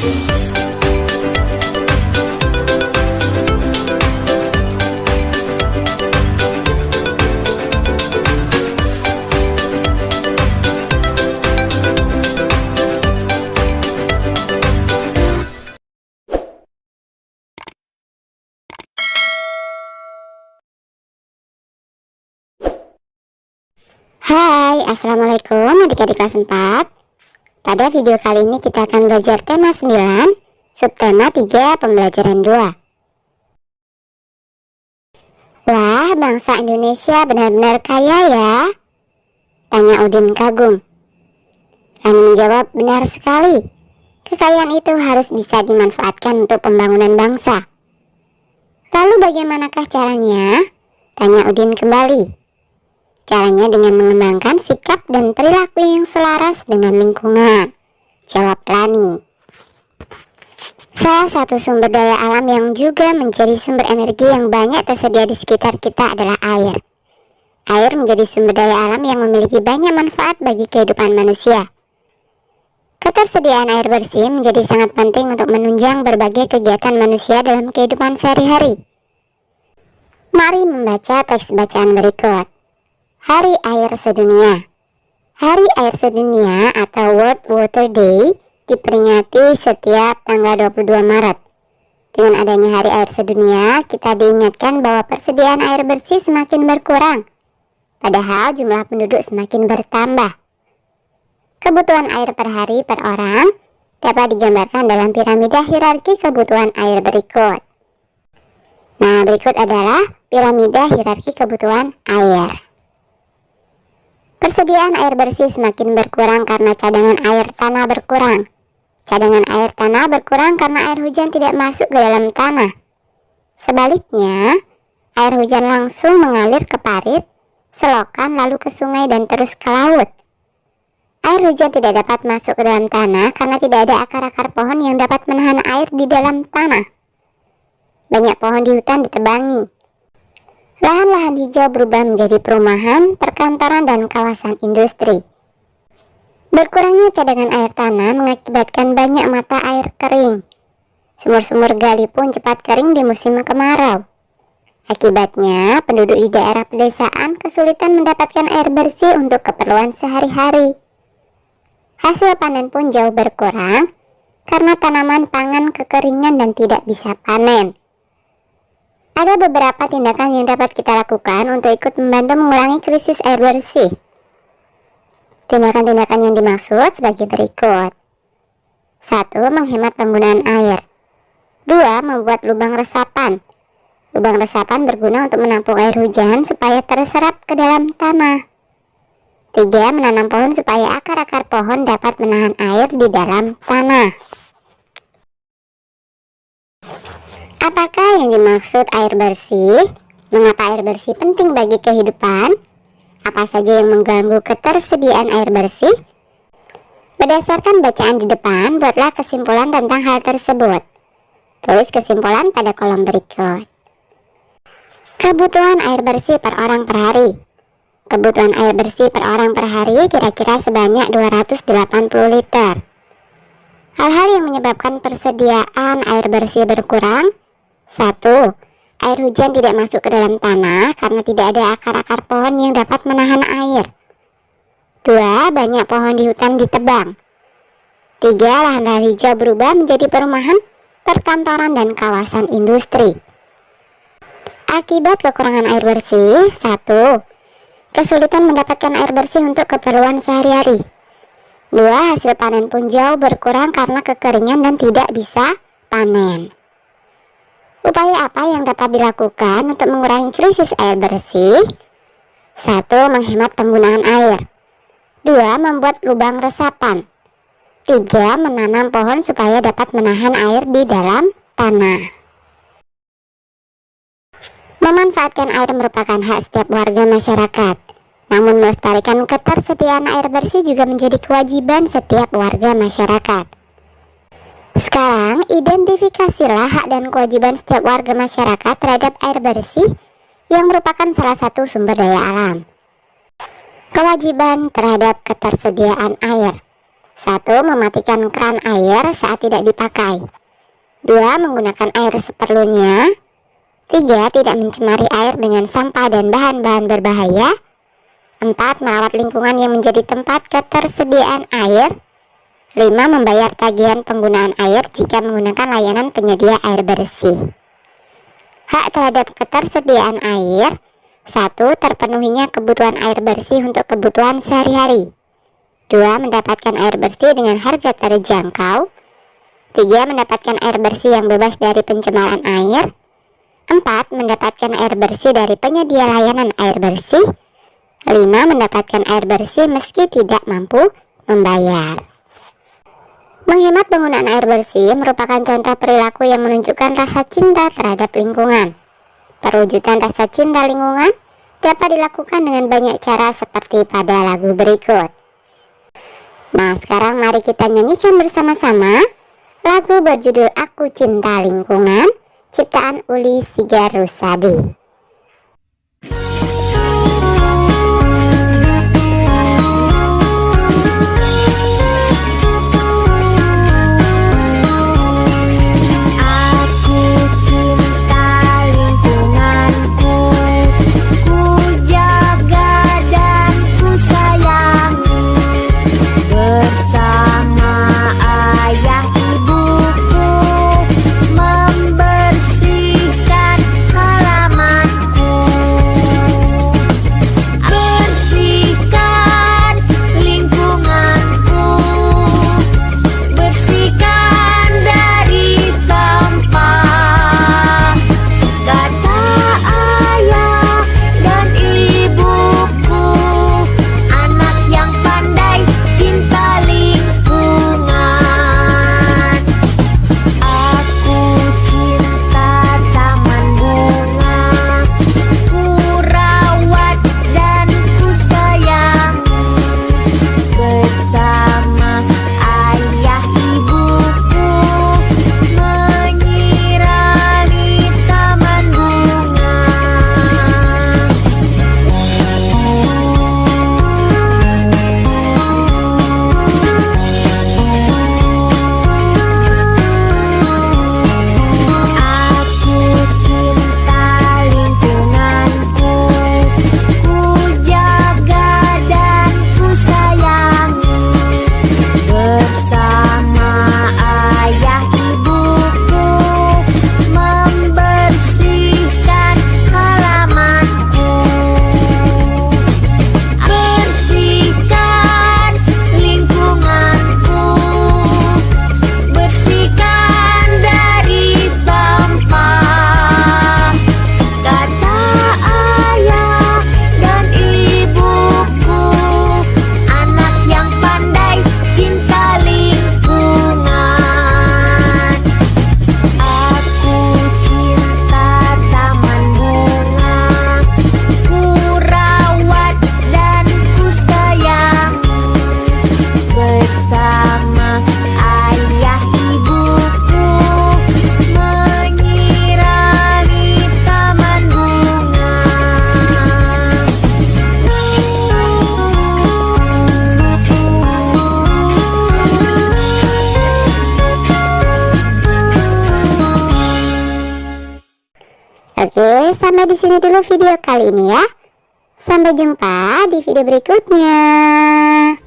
Hai, assalamualaikum adik-adik kelas 4. Pada video kali ini kita akan belajar tema 9, subtema 3, pembelajaran 2. Wah, bangsa Indonesia benar-benar kaya ya? Tanya Udin kagum. Rani menjawab, benar sekali. Kekayaan itu harus bisa dimanfaatkan untuk pembangunan bangsa. Lalu bagaimanakah caranya? Tanya Udin kembali. Caranya dengan mengembangkan sikap dan perilaku yang selaras dengan lingkungan, jawab Rani. Salah satu sumber daya alam yang juga menjadi sumber energi yang banyak tersedia di sekitar kita adalah air. Air menjadi sumber daya alam yang memiliki banyak manfaat bagi kehidupan manusia. Ketersediaan air bersih menjadi sangat penting untuk menunjang berbagai kegiatan manusia dalam kehidupan sehari-hari. Mari membaca teks bacaan berikut. Hari Air Sedunia. Hari Air Sedunia atau World Water Day diperingati setiap tanggal 22 Maret. Dengan adanya Hari Air Sedunia, kita diingatkan bahwa persediaan air bersih semakin berkurang, padahal jumlah penduduk semakin bertambah. Kebutuhan air per hari per orang dapat digambarkan dalam piramida hierarki kebutuhan air berikut. Nah, berikut adalah piramida hierarki kebutuhan air. Persediaan air bersih semakin berkurang karena cadangan air tanah berkurang. Cadangan air tanah berkurang karena air hujan tidak masuk ke dalam tanah. Sebaliknya, air hujan langsung mengalir ke parit, selokan, lalu ke sungai dan terus ke laut. Air hujan tidak dapat masuk ke dalam tanah karena tidak ada akar-akar pohon yang dapat menahan air di dalam tanah. Banyak pohon di hutan ditebangi. Lahan-lahan hijau berubah menjadi perumahan, perkantoran, dan kawasan industri. Berkurangnya cadangan air tanah mengakibatkan banyak mata air kering. Sumur-sumur gali pun cepat kering di musim kemarau. Akibatnya, penduduk di daerah pedesaan kesulitan mendapatkan air bersih untuk keperluan sehari-hari. Hasil panen pun jauh berkurang karena tanaman pangan kekeringan dan tidak bisa panen. Ada beberapa tindakan yang dapat kita lakukan untuk ikut membantu mengurangi krisis air bersih. Tindakan-tindakan yang dimaksud sebagai berikut. 1. Menghemat penggunaan air. 2. Membuat lubang resapan. Lubang resapan berguna untuk menampung air hujan supaya terserap ke dalam tanah. 3. Menanam pohon supaya akar-akar pohon dapat menahan air di dalam tanah. Apakah yang dimaksud air bersih? Mengapa air bersih penting bagi kehidupan? Apa saja yang mengganggu ketersediaan air bersih? Berdasarkan bacaan di depan, buatlah kesimpulan tentang hal tersebut. Tulis kesimpulan pada kolom berikut. Kebutuhan air bersih per orang per hari. Kebutuhan air bersih per orang per hari kira-kira sebanyak 280 liter. Hal-hal yang menyebabkan persediaan air bersih berkurang. 1. Air hujan tidak masuk ke dalam tanah karena tidak ada akar-akar pohon yang dapat menahan air. 2. Banyak pohon di hutan ditebang. 3. Lahan-lahan hijau berubah menjadi perumahan, perkantoran, dan kawasan industri. Akibat kekurangan air bersih. 1. Kesulitan mendapatkan air bersih untuk keperluan sehari-hari. 2. Hasil panen pun jauh berkurang karena kekeringan dan tidak bisa panen. Upaya apa yang dapat dilakukan untuk mengurangi krisis air bersih? 1. Menghemat penggunaan air. 2. Membuat lubang resapan. 3. Menanam pohon supaya dapat menahan air di dalam tanah. Memanfaatkan air merupakan hak setiap warga masyarakat. Namun melestarikan ketersediaan air bersih juga menjadi kewajiban setiap warga masyarakat. Sekarang, identifikasilah hak dan kewajiban setiap warga masyarakat terhadap air bersih yang merupakan salah satu sumber daya alam. Kewajiban terhadap ketersediaan air. 1. Mematikan keran air saat tidak dipakai. 2. Menggunakan air seperlunya. 3. Tidak mencemari air dengan sampah dan bahan-bahan berbahaya. 4. Merawat lingkungan yang menjadi tempat ketersediaan air. 5. Membayar tagihan penggunaan air jika menggunakan layanan penyedia air bersih. Hak terhadap ketersediaan air. 1. Terpenuhinya kebutuhan air bersih untuk kebutuhan sehari-hari. 2. Mendapatkan air bersih dengan harga terjangkau. 3. Mendapatkan air bersih yang bebas dari pencemaran air. 4. Mendapatkan air bersih dari penyedia layanan air bersih. 5. Mendapatkan air bersih meski tidak mampu membayar. Menghemat penggunaan air bersih merupakan contoh perilaku yang menunjukkan rasa cinta terhadap lingkungan. Perwujudan rasa cinta lingkungan dapat dilakukan dengan banyak cara seperti pada lagu berikut. Nah, sekarang mari kita nyanyikan bersama-sama lagu berjudul Aku Cinta Lingkungan, ciptaan Uli Sigar Rusadi. Oke, sampai di sini dulu video kali ini ya. Sampai jumpa di video berikutnya.